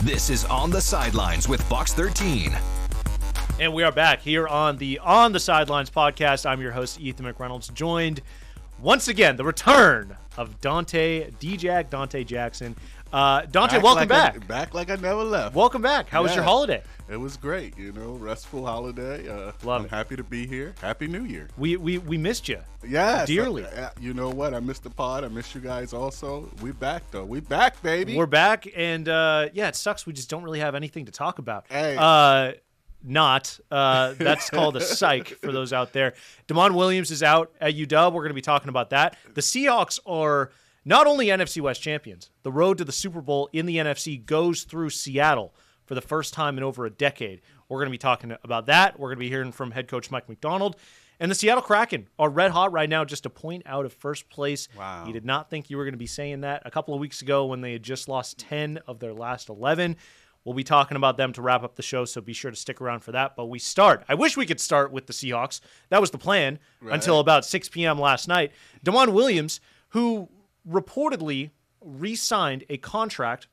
This is On the Sidelines with Box 13. And we are back here on the Sidelines podcast. I'm your host, Ethan McReynolds, joined once again, the return of Dante Jackson. Dante, welcome back. Back like I never left. Welcome back. How was your holiday? It was great, restful holiday. I'm happy to be here. Happy New Year. We missed you. Yes. Dearly. You know what? I missed the pod. I miss you guys also. We back, though. We back, baby. We're back, and it sucks. We just don't really have anything to talk about. Hey. That's called a psych for those out there. Damon Williams is out at UW. We're going to be talking about that. The Seahawks are not only NFC West champions, the road to the Super Bowl in the NFC goes through Seattle for the first time in over a decade. We're going to be talking about that. We're going to be hearing from head coach Mike McDonald. And the Seattle Kraken are red hot right now, just a point out of first place. Wow. You did not think you were going to be saying that a couple of weeks ago when they had just lost 10 of their last 11. We'll be talking about them to wrap up the show, so be sure to stick around for that. But I wish we could start with the Seahawks. That was the plan until about 6 p.m. last night. Damon Williams, who reportedly re-signed a contract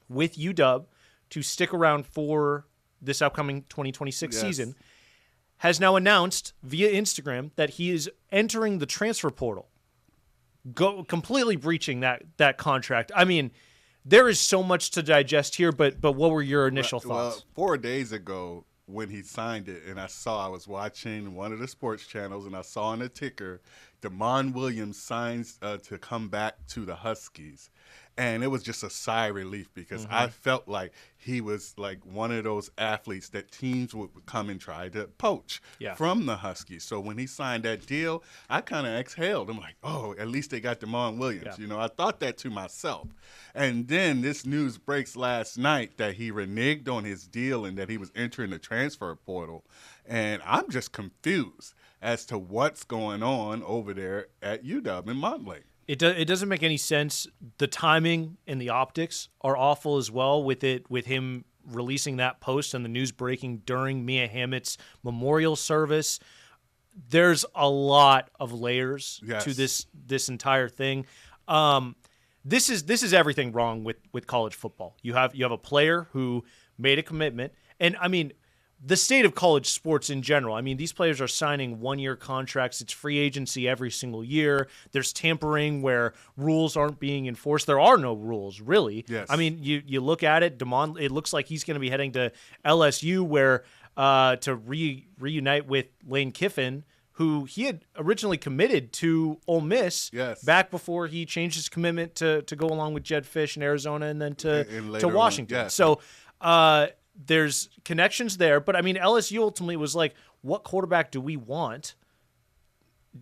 with UW to stick around for this upcoming 2026 season, has now announced via Instagram that he is entering the transfer portal, completely breaching that contract. I mean, there is so much to digest here, but what were your initial thoughts? Well, 4 days ago when he signed it, and I was watching one of the sports channels, and I saw on the ticker, Damon Williams signs to come back to the Huskies. And it was just a sigh of relief because I felt like he was like one of those athletes that teams would come and try to poach from the Huskies. So when he signed that deal, I kind of exhaled. I'm like, oh, at least they got Damon Williams. Yeah. I thought that to myself. And then this news breaks last night that he reneged on his deal and that he was entering the transfer portal. And I'm just confused as to what's going on over there at UW in Montlake. It doesn't make any sense. The timing and the optics are awful as well with him releasing that post and the news breaking during Mia Hammett's memorial service. There's a lot of layers to this entire thing. This is everything wrong with college football. You have a player who made a commitment, and I mean, the state of college sports in general. I mean, these players are signing one-year contracts. It's free agency every single year. There's tampering where rules aren't being enforced. There are no rules, really. Yes. I mean, you look at it, Damon, it looks like he's going to be heading to LSU where to reunite with Lane Kiffin, who he had originally committed to Ole Miss back before he changed his commitment to go along with Jed Fish in Arizona and then to Washington. So there's connections there, but I mean, LSU ultimately was like, what quarterback do we want,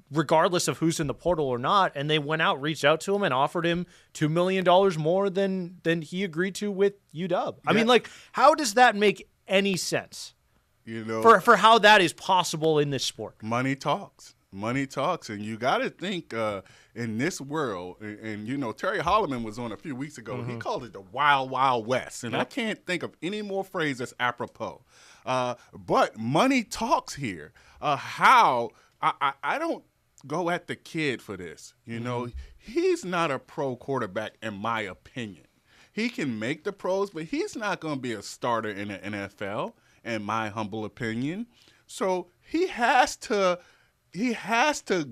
regardless of who's in the portal or not? And they went out, reached out to him, and offered him $2 million more than he agreed to with UW. I mean, like, how does that make any sense? For how that is possible in this sport. Money talks. Money talks, and you got to think in this world, and Terry Holloman was on a few weeks ago. He called it the Wild Wild West, and I can't think of any more phrases apropos. But money talks here. How I don't go at the kid for this. He's not a pro quarterback, in my opinion. He can make the pros, but he's not going to be a starter in the NFL, in my humble opinion. So he has to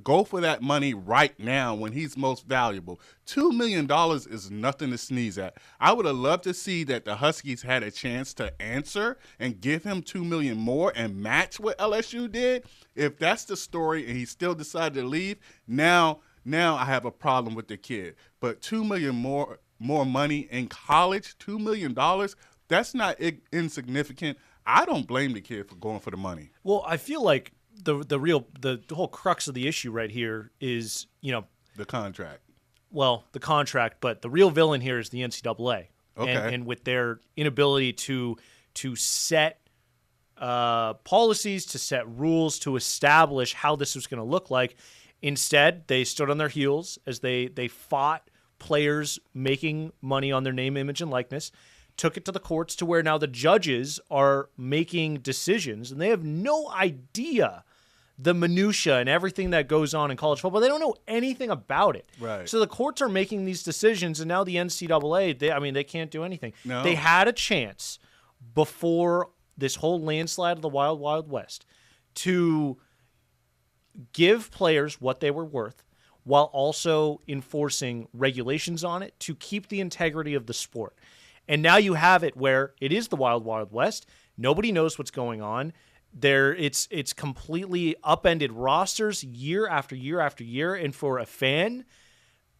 go for that money right now when he's most valuable. $2 million is nothing to sneeze at. I would have loved to see that the Huskies had a chance to answer and give him $2 million more and match what LSU did. If that's the story and he still decided to leave, now I have a problem with the kid. But $2 million more money in college, $2 million, that's not insignificant. I don't blame the kid for going for the money. Well, I feel like the whole crux of the issue right here is, the contract. Well, the contract, but the real villain here is the NCAA. Okay. And with their inability to set policies, to set rules, to establish how this was going to look like. Instead, they stood on their heels as they fought players making money on their name, image, and likeness, took it to the courts to where now the judges are making decisions, and they have no idea the minutia and everything that goes on in college football. They don't know anything about it. Right. So the courts are making these decisions, and now the NCAA, they can't do anything. No. They had a chance before this whole landslide of the Wild Wild West to give players what they were worth while also enforcing regulations on it to keep the integrity of the sport. And now you have it where it is the Wild Wild West. Nobody knows what's going on. It's completely upended rosters year after year after year, and for a fan,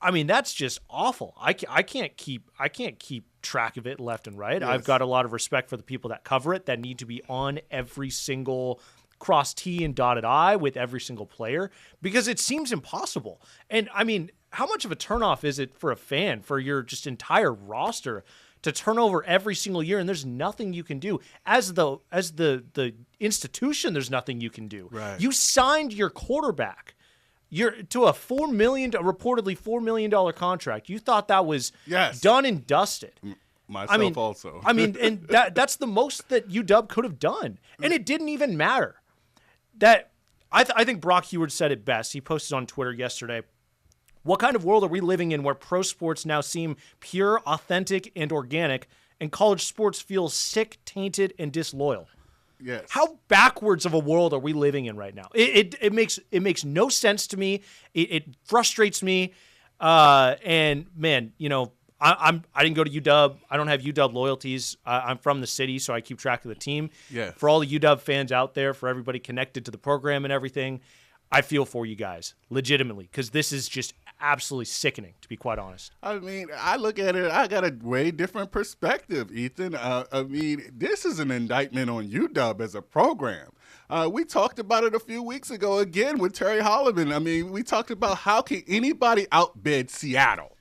I mean, that's just awful. I can't keep track of it left and right. Yes. I've got a lot of respect for the people that cover it, that need to be on every single cross T and dotted I with every single player, because it seems impossible. And I mean, how much of a turnoff is it for a fan, for your just entire roster, to turn over every single year, and there's nothing you can do as the institution? There's nothing you can do. Right. You signed your quarterback to a reportedly $4 million contract. You thought that was done and dusted. Myself also. I mean, and that's the most that UW could have done, and it didn't even matter. That I think Brock Heward said it best. He posted on Twitter yesterday. What kind of world are we living in where pro sports now seem pure, authentic, and organic, and college sports feels sick, tainted, and disloyal? Yes. How backwards of a world are we living in right now? It makes no sense to me. It frustrates me. And man, I didn't go to UW. I don't have UW loyalties. I'm from the city, so I keep track of the team. Yeah. For all the UW fans out there, for everybody connected to the program and everything, I feel for you guys, legitimately, because this is just absolutely sickening, to be quite honest. I mean, I look at it, I got a way different perspective, Ethan. I mean, this is an indictment on UW as a program. We talked about it a few weeks ago again with Terry Holloman. I mean, we talked about how can anybody outbid Seattle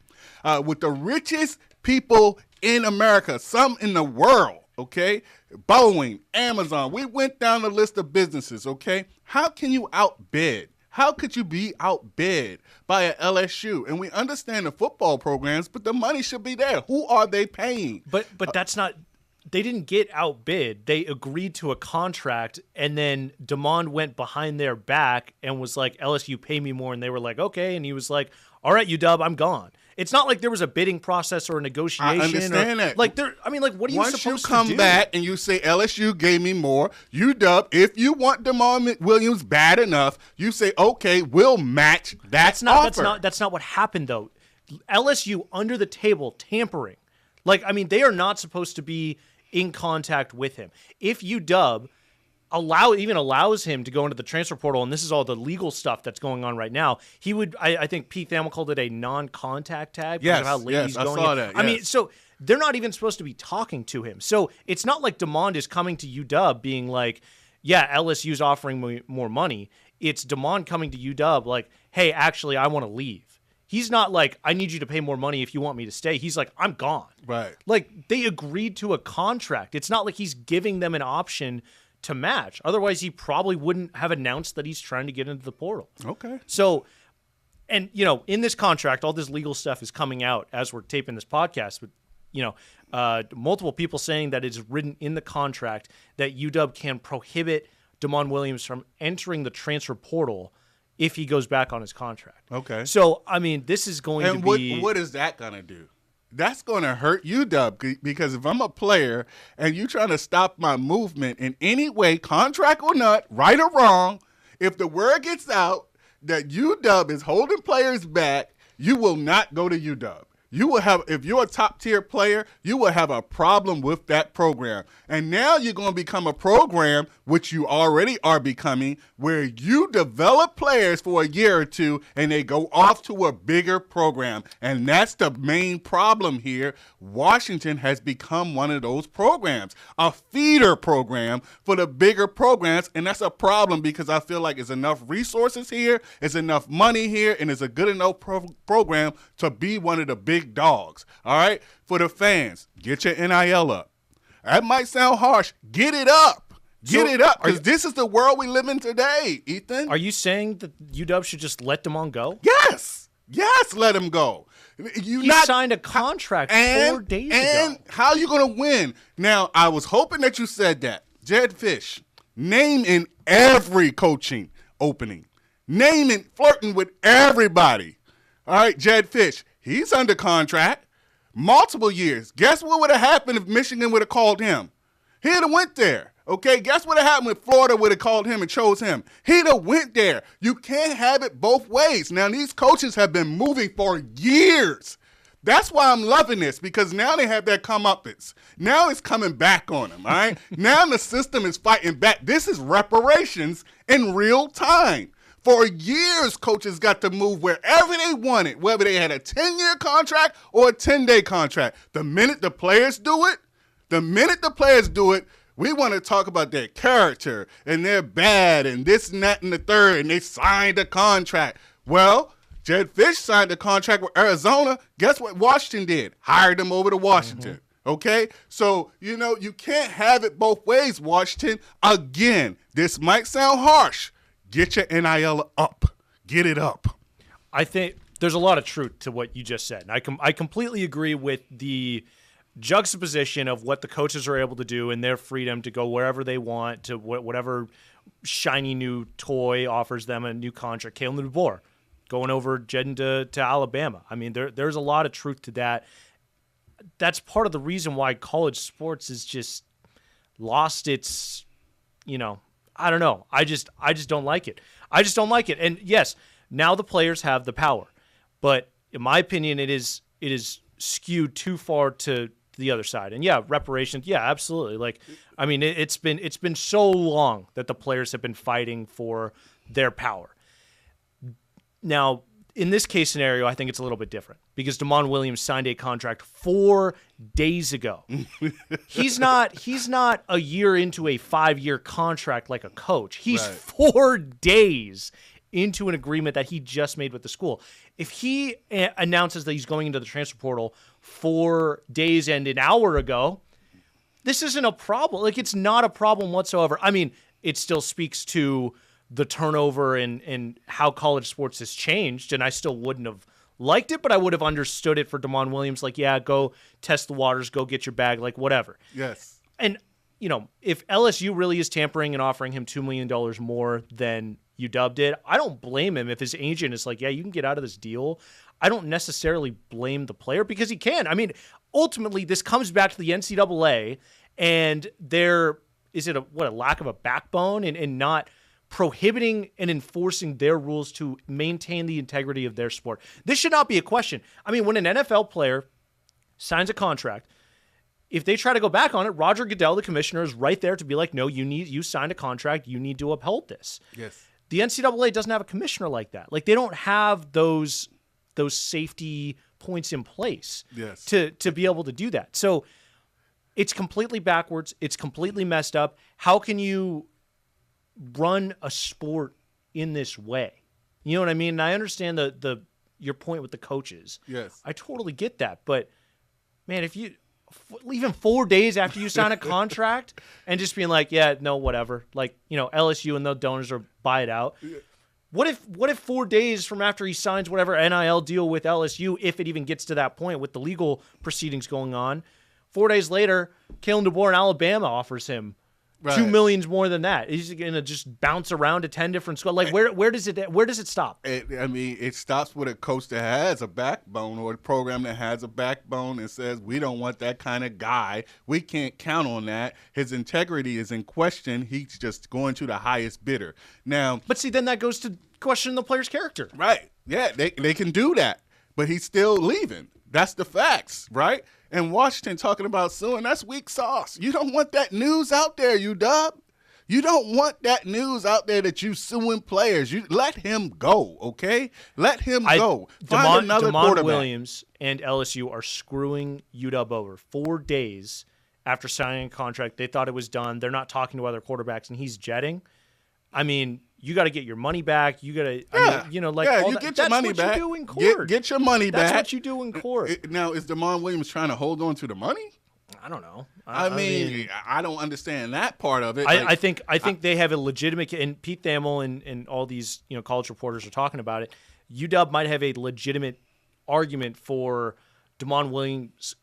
with the richest people in America, some in the world, okay? Boeing, Amazon. We went down the list of businesses, okay? How can you outbid? How could you be outbid by an LSU? And we understand the football programs, but the money should be there. Who are they paying? But that's not – they didn't get outbid. They agreed to a contract, and then DeMond went behind their back and was like, LSU, pay me more. And they were like, okay. And he was like, all right, UW, I'm gone. It's not like there was a bidding process or a negotiation. I understand that. What are you supposed to do? Once you come back and you say LSU gave me more, UW, if you want DeMond Williams bad enough, you say, okay, we'll match that offer. That's not what happened, though. LSU, under the table, tampering. They are not supposed to be in contact with him. If UW allows him to go into the transfer portal, and this is all the legal stuff that's going on right now, he would, I think Pete Thamel called it a non-contact tag because of how late he's going. I saw that. I mean, so they're not even supposed to be talking to him. So it's not like DeMond is coming to UW being like, yeah, LSU's offering me more money. It's DeMond coming to UW like, hey, actually, I want to leave. He's not like, I need you to pay more money if you want me to stay. He's like, I'm gone. Right. Like, they agreed to a contract. It's not like he's giving them an option to match. Otherwise, he probably wouldn't have announced that he's trying to get into the portal. Okay. So, and, in this contract, all this legal stuff is coming out as we're taping this podcast with, multiple people saying that it's written in the contract that UW can prohibit DeMond Williams from entering the transfer portal if he goes back on his contract. Okay. So, I mean, this is going to be... And what is that going to do? That's going to hurt UW, because if I'm a player and you're trying to stop my movement in any way, contract or not, right or wrong, if the word gets out that UW is holding players back, you will not go to UW. You will have, if you're a top-tier player, you will have a problem with that program. And now you're going to become a program, which you already are becoming, where you develop players for a year or two and they go off to a bigger program. And that's the main problem here. Washington has become one of those programs, a feeder program for the bigger programs. And that's a problem because I feel like there's enough resources here, there's enough money here, and it's a good enough program to be one of the big dogs. All right? For the fans, get your NIL up. That might sound harsh. Get it up. Get it up, because this is the world we live in today, Ethan. Are you saying that UW should just let DeMond go? Yes. Yes, let him go. He signed a contract 4 days ago. And how are you going to win? Now, I was hoping that you said that. Jed Fish, name in every coaching opening. Naming, flirting with everybody. All right, Jed Fish, he's under contract. Multiple years. Guess what would have happened if Michigan would have called him? He'd have went there. Okay, guess what happened if Florida would have called him and chose him? He'd have went there. You can't have it both ways. Now, these coaches have been moving for years. That's why I'm loving this, because now they have their comeuppance. Now it's coming back on them, all right? Now the system is fighting back. This is reparations in real time. For years, coaches got to move wherever they wanted, whether they had a 10-year contract or a 10-day contract. The minute the players do it, we want to talk about their character and they're bad and this and that and the third, and they signed a contract. Well, Jed Fish signed a contract with Arizona. Guess what Washington did? Hired him over to Washington. Mm-hmm. Okay? So, you can't have it both ways, Washington. Again, this might sound harsh. Get your NIL up. Get it up. I think there's a lot of truth to what you just said. And I completely agree with the juxtaposition of what the coaches are able to do and their freedom to go wherever they want, to whatever shiny new toy offers them a new contract. Kalen DeBoer going over jetting to Alabama. I mean, there's a lot of truth to that. That's part of the reason why college sports has just lost its, I don't know. I just don't like it. I just don't like it. And yes, now the players have the power, but in my opinion, it is skewed too far to the other side. And yeah, reparations. Yeah, absolutely. Like, I mean, it's been so long that the players have been fighting for their power. Now, in this case scenario, I think it's a little bit different because Damon Williams signed a contract 4 days ago. He's not a year into a 5-year contract like a coach. He's right. 4 days into an agreement that he just made with the school. If he announces that he's going into the transfer portal 4 days and an hour ago, this isn't a problem. Like, it's not a problem whatsoever. I mean, it still speaks to the turnover and how college sports has changed, and I still wouldn't have liked it, but I would have understood it for Damon Williams. Like, yeah, go test the waters, go get your bag, like whatever. Yes. And, if LSU really is tampering and offering him $2 million more than UW did, I don't blame him if his agent is like, yeah, you can get out of this deal. I don't necessarily blame the player because he can. I mean, ultimately, this comes back to the NCAA, and there is it a lack of a backbone and not prohibiting and enforcing their rules to maintain the integrity of their sport. This should not be a question. I mean, when an NFL player signs a contract, if they try to go back on it, Roger Goodell, the commissioner, is right there to be like, no, you signed a contract. You need to uphold this. Yes. The NCAA doesn't have a commissioner like that. Like, they don't have those safety points in place yes. to be able to do that. So it's completely backwards. It's completely messed up. How can you run a sport in this way? You know what I mean? And I understand your point with the coaches. Yes. I totally get that. But, man, if you even 4 days after you sign a contract and just being like, yeah, no, whatever. Like, LSU and the donors are buy it out. Yeah. What if 4 days from after he signs whatever NIL deal with LSU, if it even gets to that point with the legal proceedings going on, 4 days later, Kalen DeBoer in Alabama offers him right. $2 million more than that? He's going to just bounce around to 10 different schools. Like, where does it stop? It stops with a coach that has a backbone or a program that has a backbone and says, we don't want that kind of guy. We can't count on that. His integrity is in question. He's just going to the highest bidder. Now, but see, then that goes to question the player's character. Right. Yeah, they can do that. But he's still leaving. That's the facts, right? And Washington talking about suing, that's weak sauce. You don't want that news out there, UW. You don't want that news out there that you suing players. You let him go, okay? Let him go. Find another quarterback. Williams and LSU are screwing UW over 4 days after signing a contract. They thought it was done. They're not talking to other quarterbacks, and he's jetting. I mean, you got to get your money back. You got to, you get your money back. That's what you do in court. Get your money back. That's what you do in court. Now, is Damon Williams trying to hold on to the money? I don't know. I mean, I don't understand that part of it. I think they have a legitimate, and Pete Thamel and all these college reporters are talking about it. UW might have a legitimate argument for Damon Williams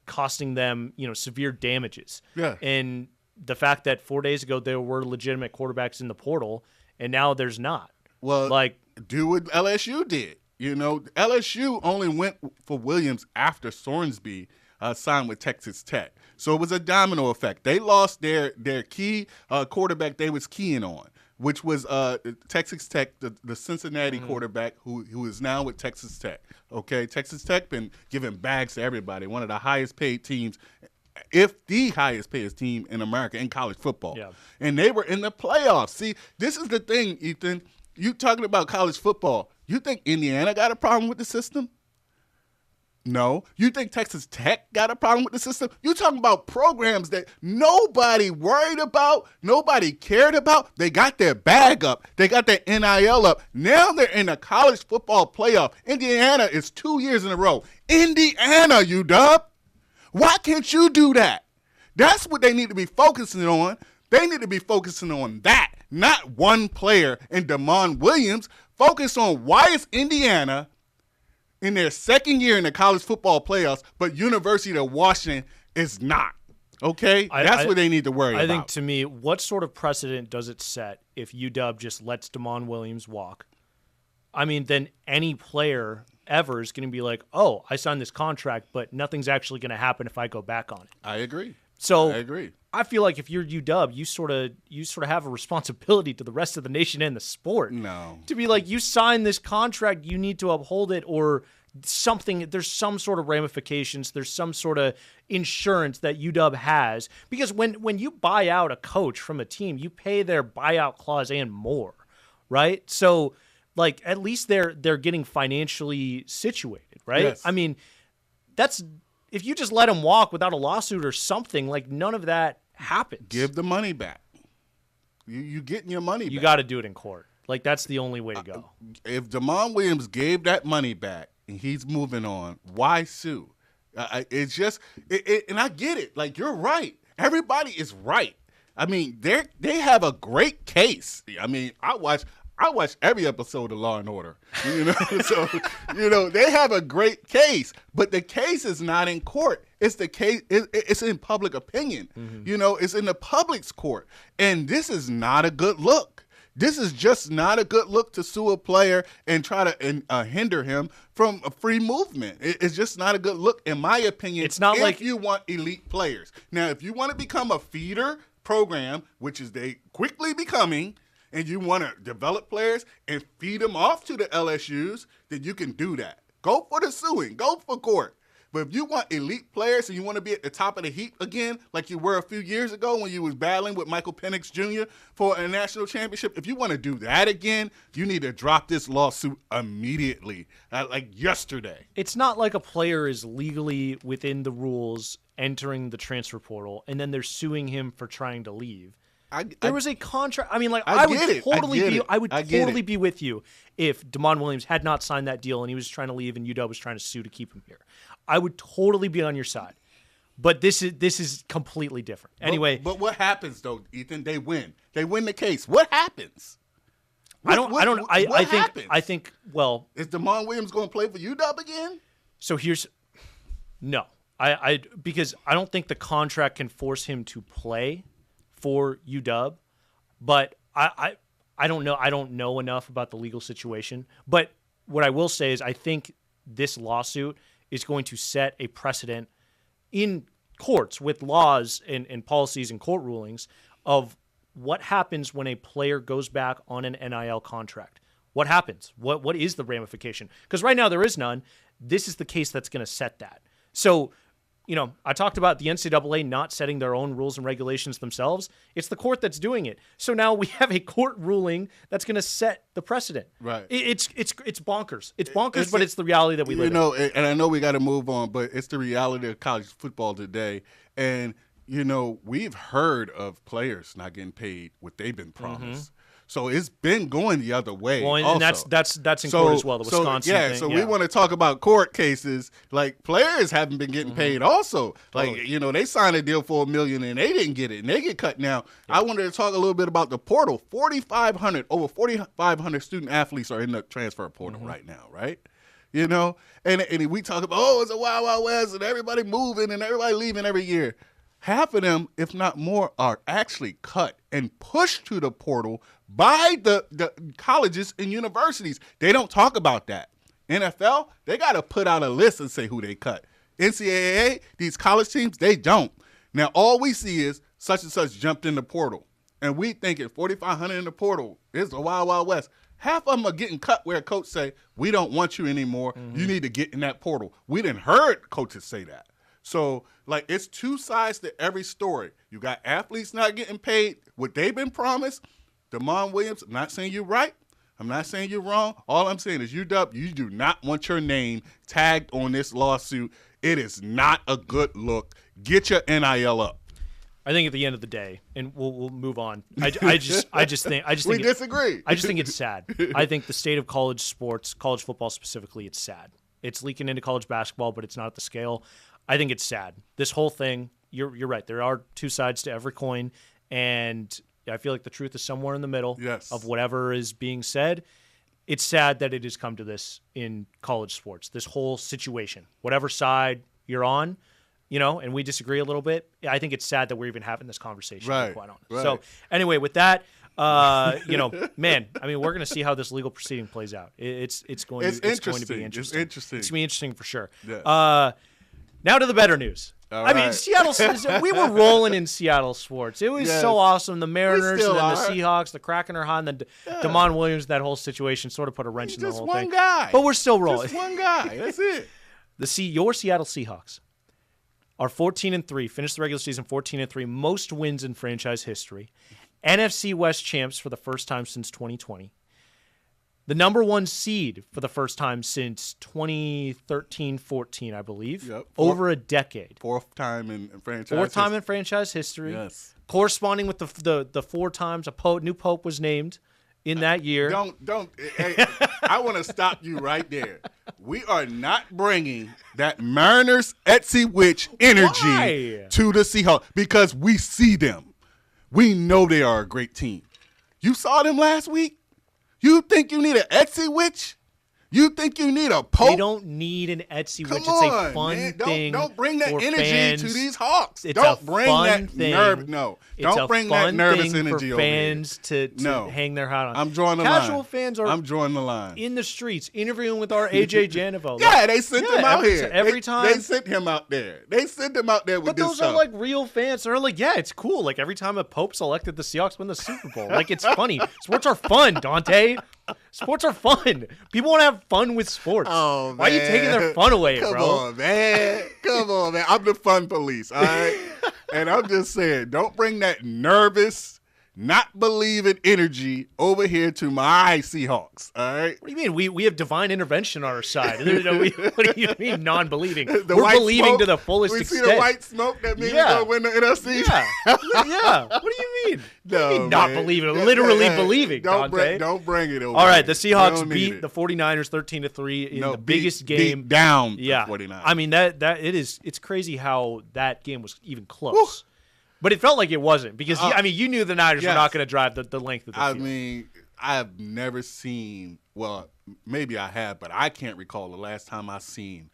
costing them severe damages. Yeah. And the fact that 4 days ago there were legitimate quarterbacks in the portal and now there's not. Well, do what LSU did. LSU only went for Williams after Sorensby signed with Texas Tech. So it was a domino effect. They lost their key quarterback they was keying on, which was Texas Tech, the Cincinnati quarterback who is now with Texas Tech. Okay, Texas Tech been giving bags to everybody, one of the highest paid teams, if the highest paid team in America in college football. Yeah. And they were in the playoffs. See, this is the thing, Ethan. You talking about college football. You think Indiana got a problem with the system? No. You think Texas Tech got a problem with the system? You're talking about programs that nobody worried about, nobody cared about. They got their bag up. They got their NIL up. Now they're in a college football playoff. Indiana is 2 years in a row. Indiana, UW. Why can't you do that? That's what they need to be focusing on. They need to be focusing on that, not one player and Damon Williams. Focus on why is Indiana in their second year in the college football playoffs, but University of Washington is not. Okay? That's what they need to worry about. I think, to me, what sort of precedent does it set if UW just lets Damon Williams walk? I mean, then any player ever is going to be like, oh, I signed this contract, but nothing's actually going to happen if I go back on it. I agree. So I agree. I feel like if you're UW, you sort of have a responsibility to the rest of the nation and the sport. No. To be like, you signed this contract, you need to uphold it, or something. There's some sort of ramifications. There's some sort of insurance that UW has, because when you buy out a coach from a team, you pay their buyout clause and more, right? So, like, at least they're getting financially situated, right? Yes. I mean, that's. If you just let him walk without a lawsuit or something, like, none of that happens. Give the money back. You getting your money back. You got to do it in court. Like, that's the only way to go. If Damon Williams gave that money back and he's moving on, why sue? It's just and I get it. Like, you're right. Everybody is right. I mean, they have a great case. I mean, I watch every episode of Law and Order, So, they have a great case, but the case is not in court. It's the case. It's in public opinion. Mm-hmm. It's in the public's court, and this is not a good look. This is just not a good look to sue a player and try to hinder him from a free movement. It's just not a good look, in my opinion. It's not like you want elite players. Now, if you want to become a feeder program, which is they quickly becoming, and you want to develop players and feed them off to the LSUs, then you can do that. Go for the suing. Go for court. But if you want elite players and you want to be at the top of the heap again, like you were a few years ago when you was battling with Michael Penix Jr. for a national championship, if you want to do that again, you need to drop this lawsuit immediately, like yesterday. It's not like a player is legally within the rules entering the transfer portal, and then they're suing him for trying to leave. There was a contract. I mean, like, I would totally be with you if Damon Williams had not signed that deal and he was trying to leave and UW was trying to sue to keep him here. I would totally be on your side. But this is completely different. Anyway, but what happens though, Ethan? They win. They win the case. What happens? I think. Well, is Damon Williams going to play for UW again? So no. Because I don't think the contract can force him to play for UW, but I don't know. I don't know enough about the legal situation. But what I will say is I think this lawsuit is going to set a precedent in courts with laws and policies and court rulings of what happens when a player goes back on an NIL contract. What happens? What is the ramification? Because right now there is none. This is the case that's going to set that. So, I talked about the NCAA not setting their own rules and regulations themselves. It's the court that's doing it. So now we have a court ruling that's going to set the precedent. Right. It's bonkers. It's bonkers, but it's the reality that we live in. And I know we got to move on, but it's the reality of college football today. And, we've heard of players not getting paid what they've been promised. Mm-hmm. So it's been going the other way. Well, and also. that's in court as well, the Wisconsin thing. So we want to talk about court cases. Like, players haven't been getting paid also. Like, they signed a deal for $1 million and they didn't get it, and they get cut now. Yeah. I wanted to talk a little bit about the portal. Over 4,500 student athletes are in the transfer portal right now, right? And we talk about, it's a wild, wild west, and everybody moving and everybody leaving every year. half of them, if not more, are actually cut and pushed to the portal by the colleges and universities. They don't talk about that. NFL, they got to put out a list and say who they cut. NCAA, these college teams, they don't. Now, all we see is such and such jumped in the portal. And we thinking 4,500 in the portal is the Wild Wild West. Half of them are getting cut where a coach say, we don't want you anymore. You need to get in that portal. We didn't heard coaches say that. So, like, it's two sides to every story. You got athletes not getting paid what they've been promised. Damon Williams, I'm not saying you're right. I'm not saying you're wrong. All I'm saying is you do not want your name tagged on this lawsuit. It is not a good look. Get your NIL up. I think at the end of the day, and we'll move on. I just think we disagree. I just think it's sad. I think the state of college sports, college football specifically, it's sad. It's leaking into college basketball, but it's not at the scale. I think it's sad. This whole thing, you're right. There are two sides to every coin, and I feel like the truth is somewhere in the middle of whatever is being said. It's sad that it has come to this in college sports, this whole situation. Whatever side you're on, and we disagree a little bit, I think it's sad that we're even having this conversation, to be quite honest. Right. So anyway, with that, man, I mean, we're going to see how this legal proceeding plays out. It's going to be interesting. It's going to be interesting for sure. Yes. Now to the better news. I mean, Seattle. We were rolling in Seattle sports. It was so awesome. The Mariners and then the Seahawks, the Kraken are hot, and then Damon Williams. That whole situation sort of put a wrench in the whole thing. Just one guy, but we're still rolling. Just one guy. That's it. Your Seattle Seahawks are 14-3. Finished the regular season 14-3. Most wins in franchise history. NFC West champs for the first time since 2020. The number one seed for the first time since 2013-14, I believe. Yep. Over a decade. Fourth time in franchise history. Fourth time in franchise history. Yes. Corresponding with the four times new pope was named in that year. Hey, I want to stop you right there. We are not bringing that Mariners Etsy Witch energy to the Seahawks because we see them. We know they are a great team. You saw them last week? You think you need an Etsy Witch? You think you need a Pope? They don't need an Etsy Witch. It's a fun thing. Don't bring that energy fans. to these Hawks. It's don't a bring fun that thing. nerve. No, don't bring that nervous energy for fans over to hang their hat on. I'm drawing the line. Casual fans are. I'm drawing the line. In the streets, interviewing with our AJ Janovo. They sent him out here every time. They sent him out there. They sent him out there with this stuff. But those are like real fans. They're like, it's cool. Like every time a Pope selected, the Seahawks win the Super Bowl. Like it's funny. Sports are fun, Dante. Sports are fun. People want to have fun with sports. Oh, man. Why are you taking their fun away, bro? Come on, man. I'm the fun police, all right? And I'm just saying, don't bring that nervous, not believing energy over here to my Seahawks, all right? What do you mean? We have divine intervention on our side. What do you mean non-believing? We're believing smoke, to the fullest extent. We see the white smoke that means we're going to win the NFC? Yeah. What do you mean? Not believing? Literally believing, Dante. Don't bring it over. All right, the Seahawks beat the 49ers 13-3 in the biggest game. Beat down the 49ers. I mean, it's crazy how that game was even close. Woo. But it felt like it wasn't because, you knew the Niners were not going to drive the length of the field. I mean, I have never seen, well, maybe I have, but I can't recall the last time I seen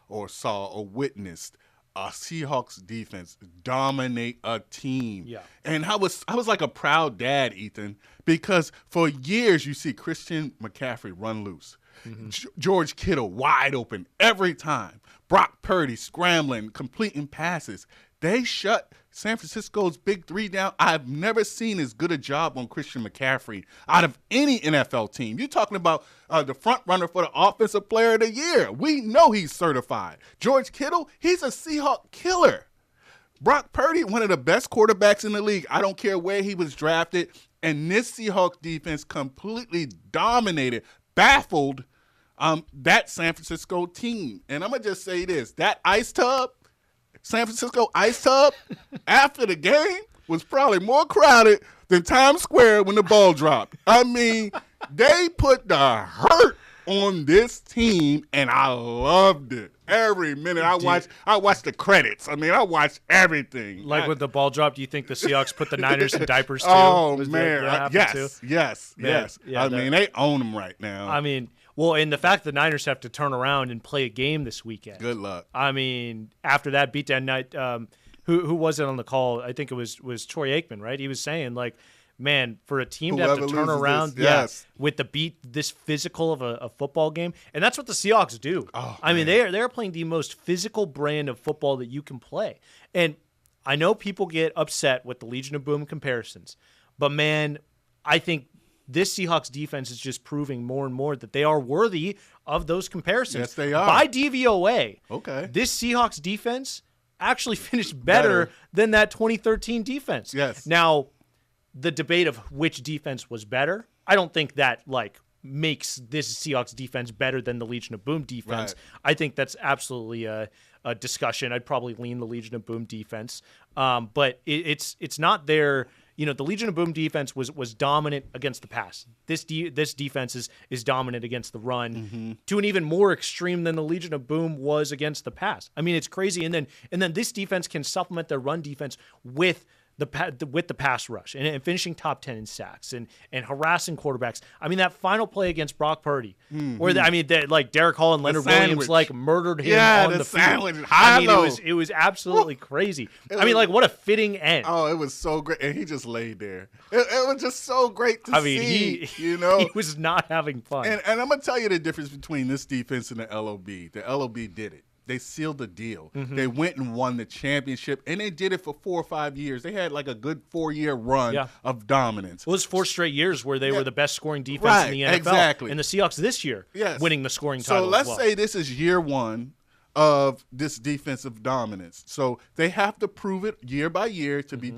or saw or witnessed a Seahawks defense dominate a team. Yeah. And I was like a proud dad, Ethan, because for years you see Christian McCaffrey run loose. Mm-hmm. George Kittle wide open every time. Brock Purdy scrambling, completing passes. They shut San Francisco's big three down. I've never seen as good a job on Christian McCaffrey out of any NFL team. You're talking about the front runner for the Offensive Player of the Year. We know he's certified. George Kittle, he's a Seahawk killer. Brock Purdy, one of the best quarterbacks in the league. I don't care where he was drafted. And this Seahawks defense completely dominated, baffled that San Francisco team. And I'm going to just say this. That ice tub, San Francisco ice tub, after the game was probably more crowded than Times Square when the ball dropped. I mean, they put the hurt on this team, and I loved it. Every minute I watched the credits. I mean, I watched everything. Like with the ball drop, do you think the Seahawks put the Niners in diapers too? Oh, man. Yes. Yeah, I mean, they own them right now. I mean, well, and the fact the Niners have to turn around and play a game this weekend. Good luck. I mean, after that beatdown night, who was it on the call? I think it was Troy Aikman, right? He was saying like, man, for a team to have to turn around, with this physical of a football game, and that's what the Seahawks do. I mean, they're playing the most physical brand of football that you can play. And I know people get upset with the Legion of Boom comparisons, but man, I think this Seahawks defense is just proving more and more that they are worthy of those comparisons. Yes, they are. By DVOA, okay, this Seahawks defense actually finished better than that 2013 defense. Yes. Now, the debate of which defense was better, I don't think that like makes this Seahawks defense better than the Legion of Boom defense. Right. I think that's absolutely a discussion. I'd probably lean the Legion of Boom defense, but it's not their. The Legion of Boom defense was dominant against the pass. This defense is dominant against the run to an even more extreme than the Legion of Boom was against the pass. I mean, it's crazy. And then this defense can supplement their run defense with the pass rush and finishing top 10 in sacks and harassing quarterbacks. I mean, that final play against Brock Purdy, where like Derek Hall and Leonard Williams like murdered him on the field. I mean, it was absolutely crazy. I mean, like what a fitting end. Oh, it was so great, and he just laid there. It was just so great to see. He was not having fun. And I'm gonna tell you the difference between this defense and the LOB. The LOB did it. They sealed the deal. They went and won the championship, and they did it for 4 or 5 years. They had like a good 4-year run of dominance. Well, it was 4 straight years where they were the best scoring defense in the NFL. Exactly. And the Seahawks this year winning the scoring title. So let's say this is year 1 of this defensive dominance. So they have to prove it year by year to be,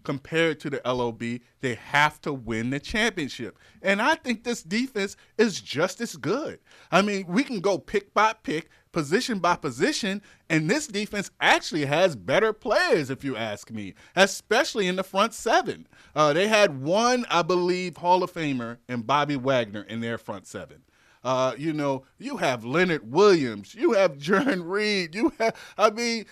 compared to the LOB. They have to win the championship. And I think this defense is just as good. I mean, we can go pick by pick, position by position, and this defense actually has better players, if you ask me, especially in the front 7. They had one, I believe, Hall of Famer and Bobby Wagner in their front 7. You have Leonard Williams, you have Jaron Reed, you got I don't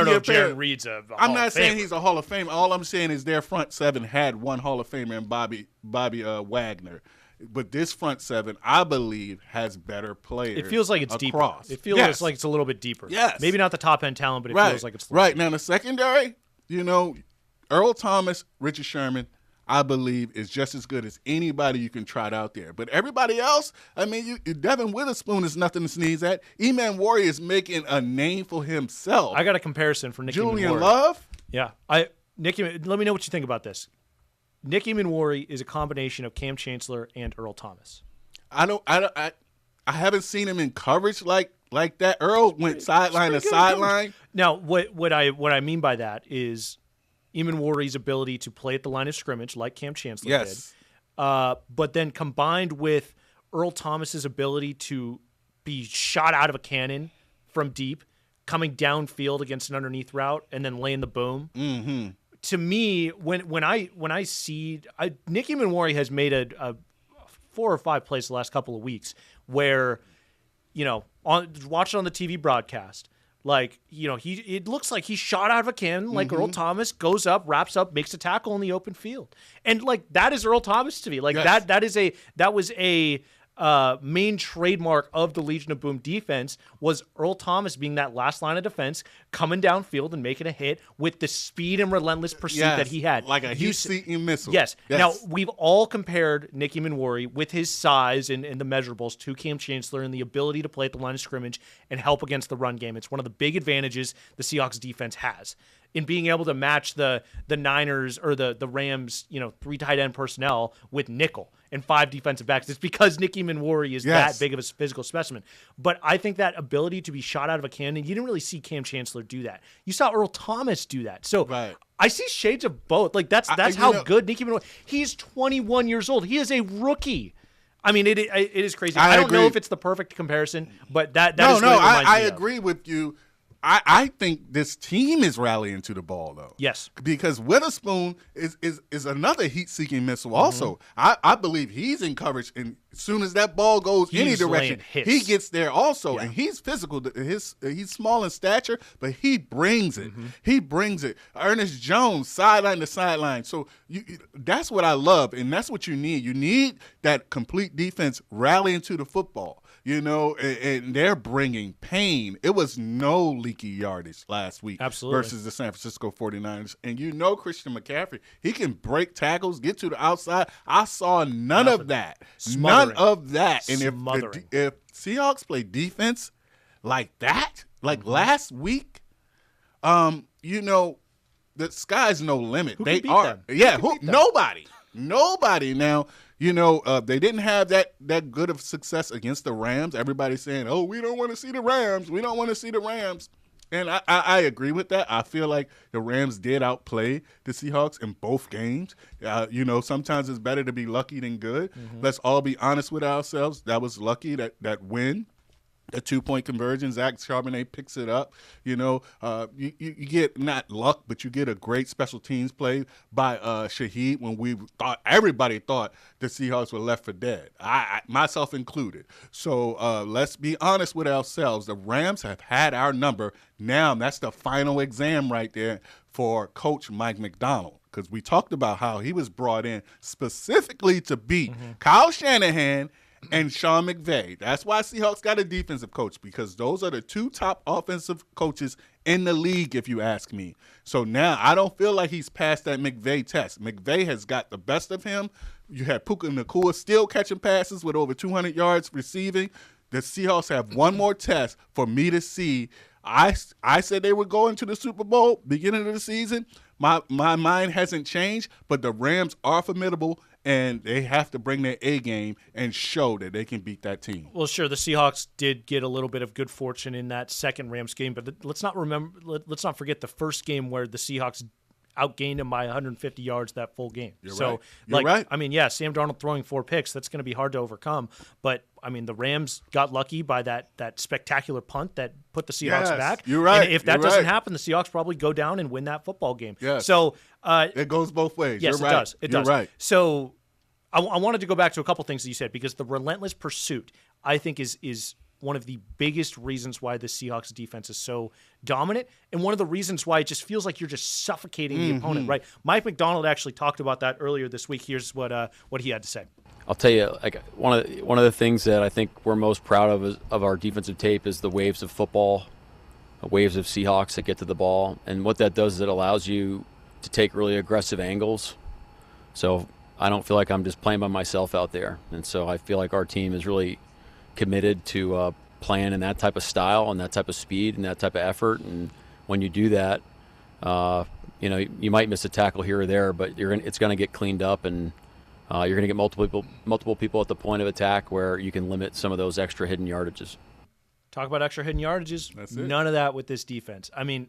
know if Jaron Reed's a Hall I'm not of saying Famer. he's a Hall of Famer. All I'm saying is their front 7 had one Hall of Famer and Bobby Wagner. But this front 7, I believe, has better players. It feels like it's across. deeper. It feels like it's a little bit deeper. Yes. Maybe not the top end talent, but it feels like it's right. Now the secondary, Earl Thomas, Richard Sherman, I believe is just as good as anybody you can trot out there. But everybody else, I mean, Devin Witherspoon is nothing to sneeze at. Eman Warrior is making a name for himself. I got a comparison for Nicky Julian Manwari. Love? Yeah. Let me know what you think about this. Nicky Manwari is a combination of Cam Chancellor and Earl Thomas. I haven't seen him in coverage like that. Earl went sideline to sideline. Now, what I mean by that is Eamon Warrior's ability to play at the line of scrimmage like Cam Chancellor did. But then combined with Earl Thomas's ability to be shot out of a cannon from deep, coming downfield against an underneath route, and then laying the boom. Mm-hmm. To me, when I see Nicky Manwari has made a 4 or 5 plays the last couple of weeks where, watch it on the TV broadcast. Like, it looks like he shot out of a cannon, like Earl Thomas goes up, wraps up, makes a tackle in the open field. And like, that is Earl Thomas to me. Like that was a main trademark of the Legion of Boom defense was Earl Thomas being that last line of defense, coming downfield and making a hit with the speed and relentless pursuit that he had. Like a heat-seeking missile. Yes. Now, we've all compared Nicky Manwari with his size and the measurables to Cam Chancellor and the ability to play at the line of scrimmage and help against the run game. It's one of the big advantages the Seahawks defense has in being able to match the Niners or the Rams, 3 tight end personnel with nickel and 5 defensive backs. It's because Nicky Manwari is that big of a physical specimen. But I think that ability to be shot out of a cannon, you didn't really see Cam Chancellor do that. You saw Earl Thomas do that. So I see shades of both. Like that's how good Nicky Manwari. He's 21 years old. He is a rookie. I mean, it is crazy. I don't know if it's the perfect comparison, but that is what it reminds me I of. agree with you. I think this team is rallying to the ball, though. Yes. Because Witherspoon is another heat-seeking missile also. I believe he's in coverage, and as soon as that ball goes any direction, he gets there also. Yeah. And he's physical. He's small in stature, but he brings it. He brings it. Ernest Jones, sideline to sideline. So that's what I love, and that's what you need. You need that complete defense rallying to the football. and they're bringing pain. It was no leaky yardage last week versus the San Francisco 49ers. And Christian McCaffrey, he can break tackles, get to the outside. I saw none of that. Smothering. None of that. And Smothering. if Seahawks play defense like that, like last week, the sky's no limit. Who They can beat are. them? Yeah, Nobody. Now, they didn't have that good of success against the Rams. Everybody's saying, oh, we don't want to see the Rams. We don't want to see the Rams. And I agree with that. I feel like the Rams did outplay the Seahawks in both games. Sometimes it's better to be lucky than good. Mm-hmm. Let's all be honest with ourselves. That was lucky, that win. A 2-point conversion, Zach Charbonnet picks it up. You get not luck, but you get a great special teams play by Shaheed when everybody thought the Seahawks were left for dead, I myself included. So let's be honest with ourselves. The Rams have had our number. Now that's the final exam right there for Coach Mike Macdonald, because we talked about how he was brought in specifically to beat Kyle Shanahan and Sean McVay. That's why Seahawks got a defensive coach, because those are the two top offensive coaches in the league, if you ask me. So now I don't feel like he's passed that McVay test. McVay has got the best of him. You had Puka Nacua still catching passes with over 200 yards receiving. The Seahawks have one more test for me to see. I said they would go into the Super Bowl beginning of the season. My mind hasn't changed, but the Rams are formidable, and they have to bring their A game and show that they can beat that team. Well, sure, the Seahawks did get a little bit of good fortune in that second Rams game, but let's not forget the first game where the Seahawks outgained them by 150 yards that full game. You're right. I mean, yeah, Sam Darnold throwing 4 picks, that's going to be hard to overcome. But, I mean, the Rams got lucky by that spectacular punt that put the Seahawks back. You're right. And if that doesn't happen, the Seahawks probably go down and win that football game. Yes. So it goes both ways. Yes, You're right. It does. It You're does. right. So I wanted to go back to a couple things that you said, because the relentless pursuit, I think, is one of the biggest reasons why the Seahawks defense is so dominant, and one of the reasons why it just feels like you're just suffocating the opponent, right? Mike Macdonald actually talked about that earlier this week. Here's what he had to say. I'll tell you, like one of the things that I think we're most proud of our defensive tape is the waves of football, waves of Seahawks that get to the ball, and what that does is it allows you to take really aggressive angles. So I don't feel like I'm just playing by myself out there, and so I feel like our team is really committed to playing in that type of style and that type of speed and that type of effort. And when you do that, you might miss a tackle here or there, but it's going to get cleaned up, and you're going to get multiple people at the point of attack where you can limit some of those extra hidden yardages. Talk about extra hidden yardages. That's it. None of that with this defense. I mean,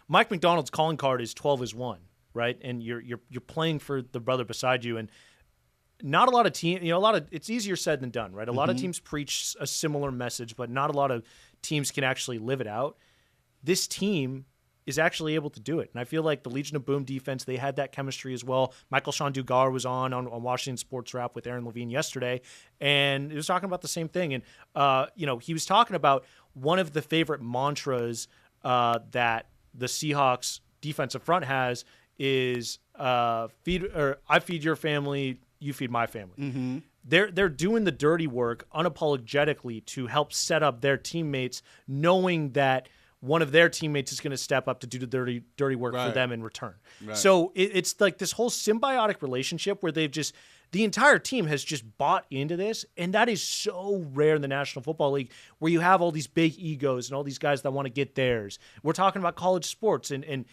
Mike Macdonald's calling card is 12-1, right? And you're playing for the brother beside you, and not a lot of teams, it's easier said than done, right? A lot of teams preach a similar message, but not a lot of teams can actually live it out. This team is actually able to do it. And I feel like the Legion of Boom defense, they had that chemistry as well. Michael Sean Dugar was on Washington Sports Wrap with Aaron Levine yesterday, and he was talking about the same thing. And, he was talking about one of the favorite mantras that the Seahawks defensive front has is I feed your family, you feed my family. Mm-hmm. They're doing the dirty work unapologetically to help set up their teammates, knowing that one of their teammates is going to step up to do the dirty work for them in return. Right. So it's like this whole symbiotic relationship where the entire team has just bought into this, and that is so rare in the National Football League, where you have all these big egos and all these guys that want to get theirs. We're talking about college sports and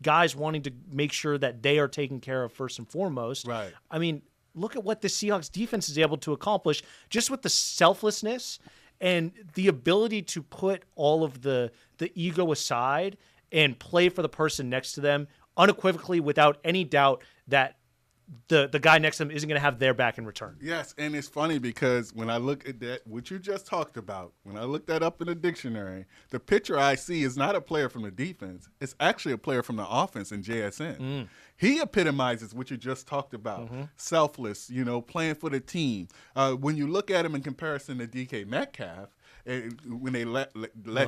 guys wanting to make sure that they are taken care of first and foremost. Right. I mean, look at what the Seahawks defense is able to accomplish just with the selflessness and the ability to put all of the ego aside and play for the person next to them unequivocally, without any doubt that the guy next to them isn't going to have their back in return. Yes, and it's funny because when I look at that, what you just talked about, when I look that up in the dictionary, the picture I see is not a player from the defense. It's actually a player from the offense in JSN. He epitomizes what you just talked about, selfless, playing for the team. When you look at him in comparison to DK Metcalf, when they let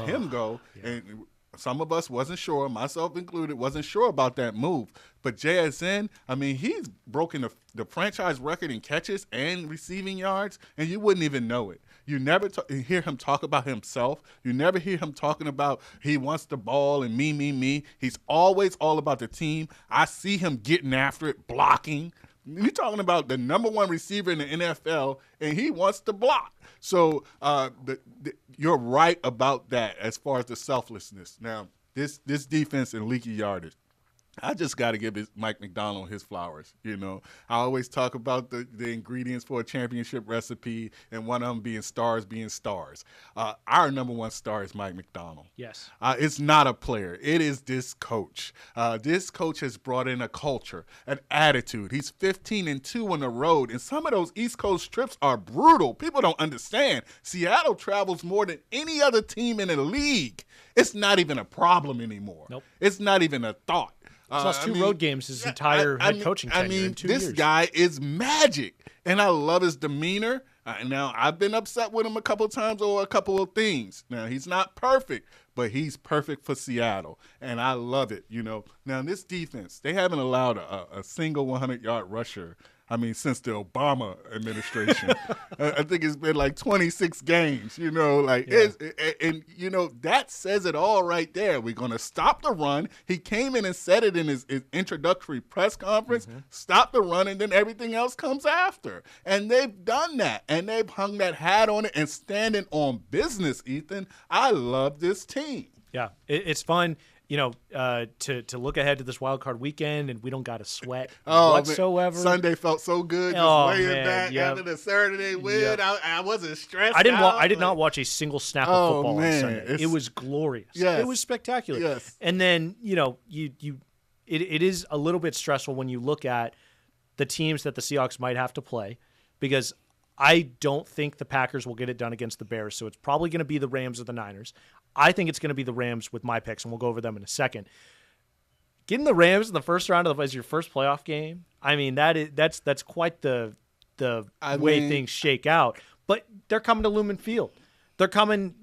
him go, and some of us wasn't sure, myself included, wasn't sure about that move. But JSN, I mean, he's broken the franchise record in catches and receiving yards, and you wouldn't even know it. You never hear him talk about himself. You never hear him talking about he wants the ball and me. He's always all about the team. I see him getting after it, blocking. You're talking about the number one receiver in the NFL, and he wants to block. So you're right about that as far as the selflessness. Now, this defense and leaky yardage, I just got to give Mike Macdonald his flowers. You know, I always talk about the ingredients for a championship recipe, and one of them being stars. Our number one star is Mike Macdonald. Yes. It's not a player. It is this coach. This coach has brought in a culture, an attitude. He's 15-2 on the road, and some of those East Coast trips are brutal. People don't understand. Seattle travels more than any other team in the league. It's not even a problem anymore. Nope. It's not even a thought. Lost two road games his entire head coaching tenure in 2 years. This guy is magic, and I love his demeanor. Now, I've been upset with him a couple of times over a couple of things. Now, he's not perfect, but he's perfect for Seattle, and I love it. You know, now this defense, they haven't allowed a single 100-yard rusher. Since the Obama administration. I think it's been like 26 games, you know, like, yeah. You know, that says it all right there. We're going to stop the run. He came in and said it in his introductory press conference, stop the run, and then everything else comes after. And they've done that, and they've hung that hat on it and standing on business, Ethan. I love this team. Yeah, it's fun. You know, to look ahead to this wild card weekend, and we don't got to sweat whatsoever. Man. Sunday felt so good. Just laying back after the Saturday win. I wasn't stressed. I did not watch a single snap of football on Sunday. It was glorious. Yes. It was spectacular. Yes. And then it is a little bit stressful when you look at the teams that the Seahawks might have to play, because I don't think the Packers will get it done against the Bears, so it's probably going to be the Rams or the Niners. I think it's going to be the Rams with my picks, and we'll go over them in a second. Getting the Rams in the first round as your first playoff game, that's quite the way things shake out. But they're coming to Lumen Field. They're coming,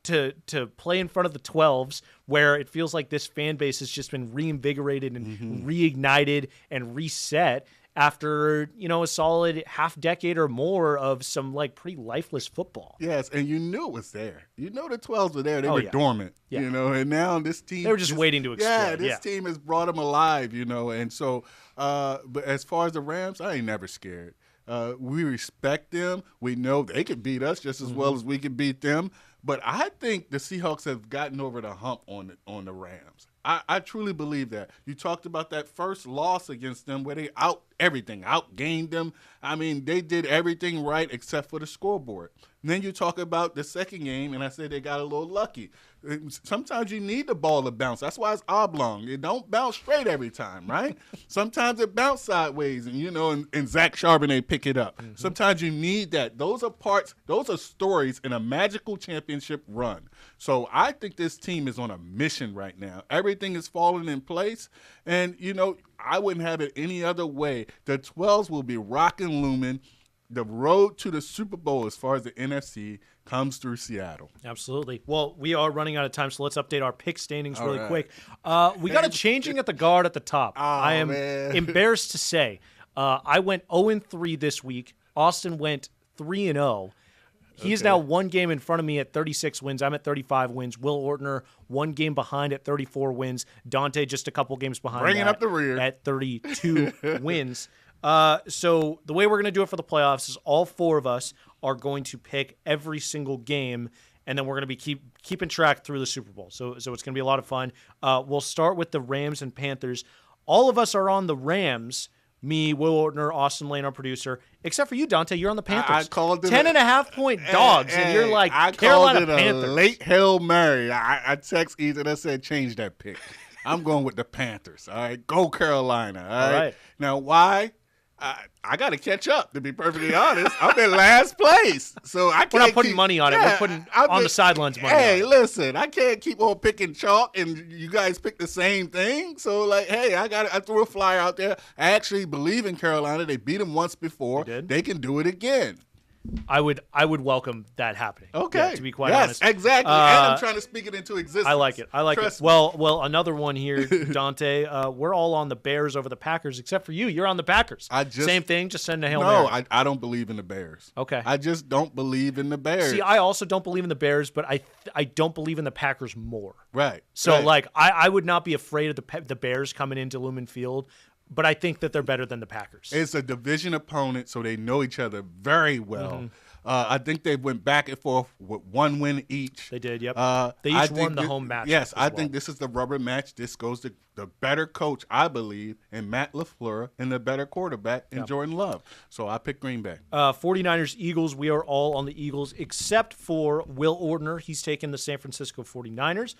to play in front of the 12s, where it feels like this fan base has just been reinvigorated and reignited and reset after, a solid half decade or more of some pretty lifeless football. Yes, and you knew it was there. You know the 12s were there. They were dormant, and now this team. They were just waiting to explode. Yeah, this team has brought them alive, and so, but as far as the Rams, I ain't never scared. We respect them. We know they could beat us just as well as we could beat them. But I think the Seahawks have gotten over the hump on the Rams. I truly believe that. You talked about that first loss against them where they outgained them. They did everything right except for the scoreboard. And then you talk about the second game, and I said they got a little lucky. Sometimes you need the ball to bounce. That's why it's oblong. It don't bounce straight every time, right? Sometimes it bounce sideways, and Zach Charbonnet pick it up. Sometimes you need that. Those are stories in a magical championship run. So I think this team is on a mission right now. Everything is falling in place, and, I wouldn't have it any other way. The 12s will be rocking Lumen. The road to the Super Bowl, as far as the NFC, comes through Seattle. Absolutely. Well, we are running out of time, so let's update our pick standings really quick. We got a changing at the guard at the top. I am embarrassed to say. I went 0-3 this week. Austin went 3-0. He is now one game in front of me at 36 wins. I'm at 35 wins. Will Ortner, one game behind at 34 wins. Dante just a couple games behind bringing up the rear at 32 wins. So the way we're going to do it for the playoffs is all four of us are going to pick every single game, and then we're going to be keeping track through the Super Bowl. So it's going to be a lot of fun. We'll start with the Rams and Panthers. All of us are on the Rams. Me, Will Ortner, Austin Lane, our producer, except for you, Dante. You're on the Panthers. I called it 10.5-point dogs, and you're like Carolina Panthers. I called it a late Hail Mary. I text Ethan. I said, change that pick. I'm going with the Panthers. All right, go Carolina. All right. Now, why? I got to catch up, to be perfectly honest. I'm in last place, so I can't. We're not putting money on it. We're putting on the sidelines money. Hey, listen, I can't keep on picking chalk, and you guys pick the same thing. So, I threw a flyer out there. I actually believe in Carolina. They beat them once before. They can do it again. I would welcome that happening. Okay. Yeah, to be quite honest. Exactly. And I'm trying to speak it into existence. I like it. Trust me. Well, another one here, Dante. We're all on the Bears over the Packers, except for you. You're on the Packers. Same thing. Just send a Hail Mary. No, I don't believe in the Bears. Okay. I just don't believe in the Bears. See, I also don't believe in the Bears, but I don't believe in the Packers more. Right. So, right. like, I would not be afraid of the Bears coming into Lumen Field, but I think that they're better than the Packers. It's a division opponent, so they know each other very well. I think they went back and forth with one win each. They did, yep. They each won the home match. Yes, I think this is the rubber match. This goes to the better coach, I believe, in Matt LaFleur, and the better quarterback in Jordan Love. So I pick Green Bay. 49ers, Eagles. We are all on the Eagles except for Will Ordner. He's taken the San Francisco 49ers.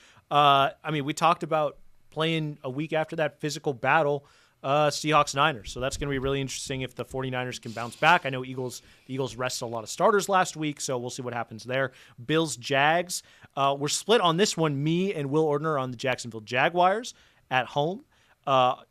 We talked about playing a week after that physical battle, Seahawks-Niners. So that's going to be really interesting if the 49ers can bounce back. I know the Eagles rested a lot of starters last week, so we'll see what happens there. Bills-Jags. We're split on this one. Me and Will Ordner on the Jacksonville Jaguars at home.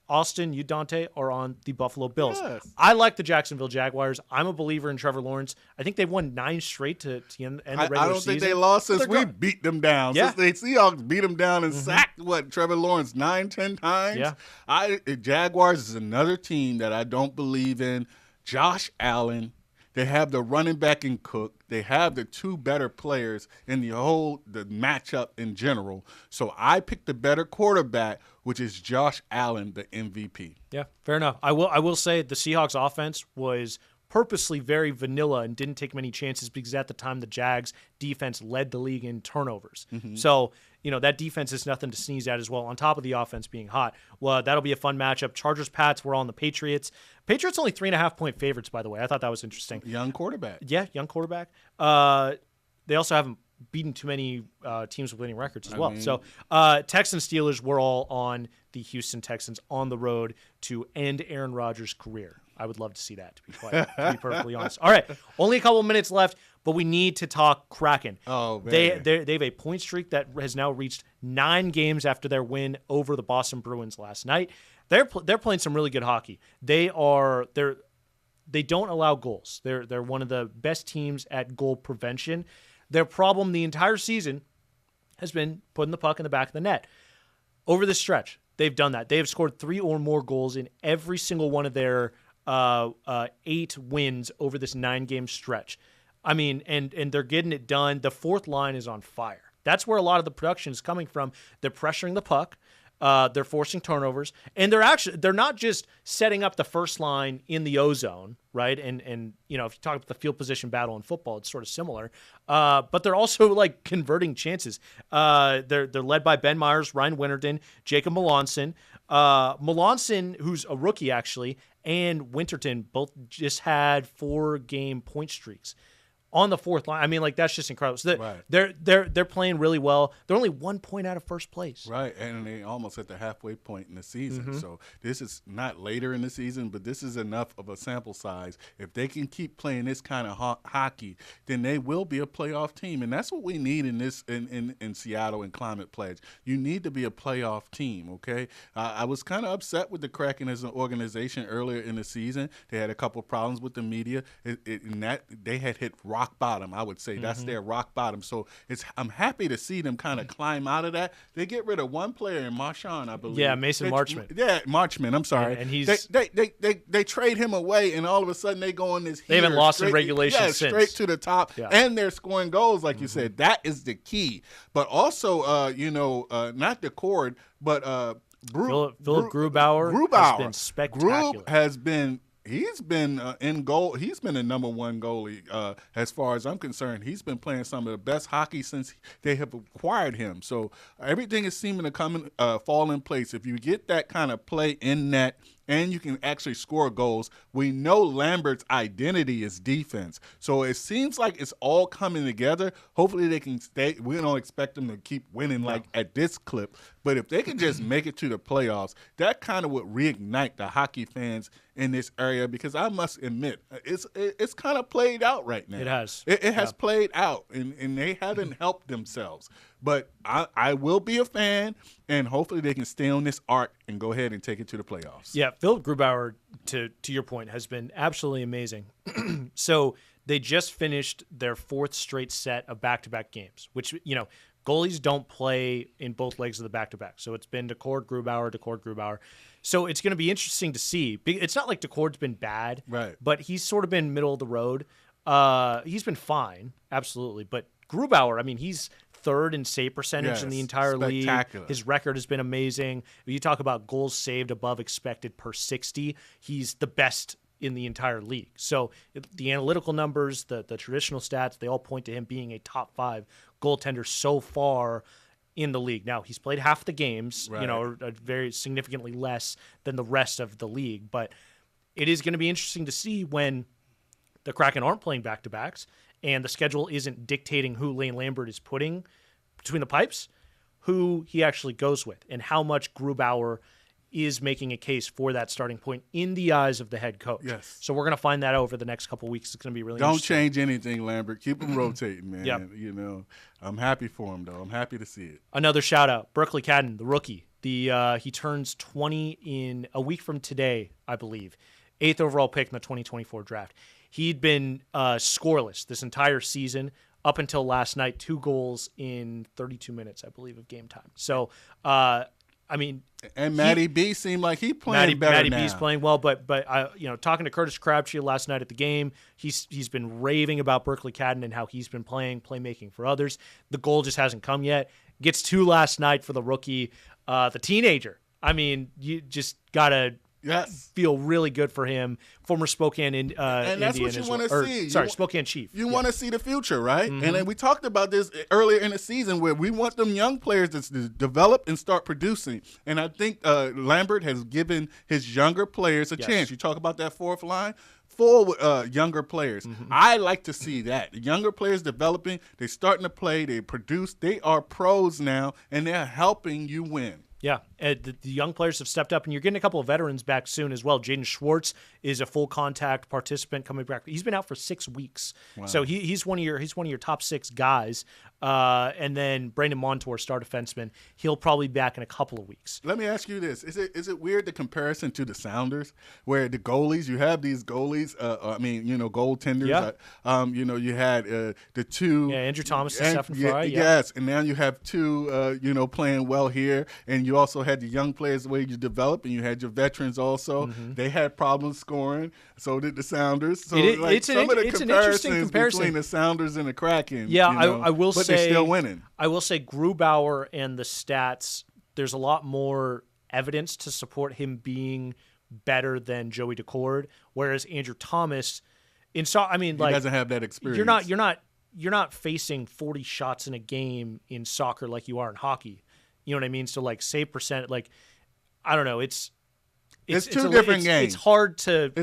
Austin, you, Dante, are on the Buffalo Bills. Yes. I like the Jacksonville Jaguars. I'm a believer in Trevor Lawrence. I think they've won 9 straight to end the regular season. I don't think they lost since we beat them down. Yeah. Since the Seahawks beat them down and sacked, Trevor Lawrence 9-10 times? Yeah. Jaguars is another team that I don't believe in. Josh Allen. They have the running back in Cook. They have the 2 better players in the matchup in general. So I picked the better quarterback, which is Josh Allen, the MVP. Yeah, fair enough. I will say the Seahawks offense was purposely very vanilla and didn't take many chances because at the time the Jags defense led the league in turnovers. So, that defense is nothing to sneeze at as well, on top of the offense being hot. Well, that'll be a fun matchup. Chargers-Pats, we're on the Patriots. Patriots only 3.5-point favorites, by the way. I thought that was interesting. Young quarterback. Yeah, young quarterback. They also haven't beaten too many teams with winning records as well. So Texans-Steelers, we're all on the Houston Texans on the road to end Aaron Rodgers' career. I would love to see that, to be perfectly honest. All right, only a couple minutes left, but we need to talk Kraken. Oh, man. They have a point streak that has now reached 9 games after their win over the Boston Bruins last night. They're playing some really good hockey. They don't allow goals. They're one of the best teams at goal prevention. Their problem the entire season has been putting the puck in the back of the net. Over this stretch, they've done that. They have scored 3 or more goals in every single one of their 8 wins over this 9-game stretch. I mean, and they're getting it done. The fourth line is on fire. That's where a lot of the production is coming from. They're pressuring the puck. They're forcing turnovers, and they're not just setting up the first line in the O-zone, right? And if you talk about the field position battle in football, it's sort of similar. But they're also like converting chances. They're led by Ben Myers, Ryan Winterton, Jacob Melanson. Melanson, who's a rookie actually, and Winterton both just had 4-game point streaks on the fourth line. I mean, that's just incredible. So they're playing really well. They're only 1 point out of first place. Right, and they almost at the halfway point in the season. So this is not later in the season, but this is enough of a sample size. If they can keep playing this kind of hockey, then they will be a playoff team, and that's what we need in Seattle and Climate Pledge. You need to be a playoff team. Okay, I was kind of upset with the Kraken as an organization earlier in the season. They had a couple of problems with the media, in that they had hit rock bottom. I would say that's their rock bottom. So I'm happy to see them kind of climb out of that. They get rid of one player in Marchand, I believe. Yeah, Mason Marchment. Yeah, Marchment. I'm sorry. And he's they trade him away, and all of a sudden they go on this. They haven't lost in regulation since. Straight to the top, and they're scoring goals, like you said. That is the key. But also, not the cord, but Philip Grubauer has been spectacular. He's been in goal. He's been the number 1 goalie as far as I'm concerned. He's been playing some of the best hockey since they have acquired him. So everything is seeming to fall in place. If you get that kind of play in net and you can actually score goals, we know Lambert's identity is defense. So it seems like it's all coming together. Hopefully they can stay. We don't expect them to keep winning at this clip. But if they can just make it to the playoffs, that kind of would reignite the hockey fans in this area, because I must admit, it's kind of played out right now. It has. It has played out, and they haven't helped themselves. But I will be a fan, and hopefully they can stay on this arc and go ahead and take it to the playoffs. Yeah, Philip Grubauer, to your point, has been absolutely amazing. So They just finished their 4th straight set of back-to-back games, which, goalies don't play in both legs of the back-to-back. So it's been Decord, Grubauer. So it's going to be interesting to see. It's not like Decord's been bad, right? But he's sort of been middle of the road. He's been fine, absolutely. But Grubauer, I mean, he's 3rd in save percentage in the entire league. His record has been amazing. If you talk about goals saved above expected per 60, he's the best in the entire league. So the analytical numbers, the traditional stats, they all point to him being a top 5 goaltender so far in the league. Now, he's played half the games, or very significantly less than the rest of the league. But it is going to be interesting to see when the Kraken aren't playing back-to-backs and the schedule isn't dictating who Lane Lambert is putting between the pipes, who he actually goes with, and how much Grubauer is making a case for that starting point in the eyes of the head coach. Yes. So we're going to find that out over the next couple of weeks. It's going to be really Don't interesting. change anything, Lambert. Keep him rotating, man. Yep. I'm happy for him, though. I'm happy to see it. Another shout-out, Berkeley Cadden, the rookie. He turns 20 in a week from today, I believe. 8th overall pick in the 2024 draft. He'd been scoreless this entire season up until last night. 2 goals in 32 minutes, I believe, of game time. So, and Matty B seemed like he playing better Matty now. B's playing well, but talking to Curtis Crabtree last night at the game, he's been raving about Berkeley Cadden and how he's been playmaking for others. The goal just hasn't come yet. Gets 2 last night for the rookie, the teenager. I mean, you just gotta feel really good for him. Former Spokane and that's Indian what you want to see. Spokane Chief. You want to see the future, right? Mm-hmm. And then we talked about this earlier in the season where we want them young players to develop and start producing. And I think Lambert has given his younger players a chance. You talk about that 4th line. 4 younger players. Mm-hmm. I like to see that. The younger players developing, they're starting to play, they produce, they are pros now, and they're helping you win. Yeah, the young players have stepped up, and you're getting a couple of veterans back soon as well. Jaden Schwartz is a full contact participant coming back. He's been out for 6 weeks, so he's one of your top 6 guys. And then Brandon Montour, star defenseman, he'll probably be back in a couple of weeks. Let me ask you this: Is it weird the comparison to the Sounders, where the goalies, you have these goalies, goaltenders. Yeah. You had the 2. Yeah, Andrew Thomas and Stephen Fry. Yes, and now you have 2, playing well here, and you also had the young players the way you develop, and you had your veterans also. Mm-hmm. They had problems scoring. So did the Sounders. So it's an interesting comparison between the Sounders and the Kraken. Yeah, I will say. But they're still winning. I will say Grubauer and the stats, there's a lot more evidence to support him being better than Joey Decord, whereas Andrew Thomas, he doesn't have that experience. You're not facing 40 shots in a game in soccer like you are in hockey. You know what I mean? So save percent, I don't know. It's 2 different games. It's hard to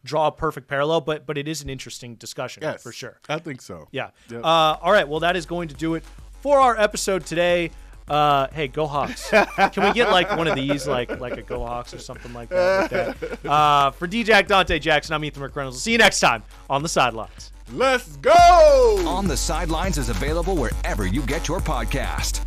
draw a perfect parallel, but it is an interesting discussion for sure. I think so. Yeah. Yep. All right. Well, that is going to do it for our episode today. Hey, go Hawks! Can we get one of these, like a go Hawks or something like that? For D-Jack, Dante Jackson, I'm Ethan McReynolds. We'll see you next time on The Sidelines. Let's go! On the Sidelines is available wherever you get your podcast.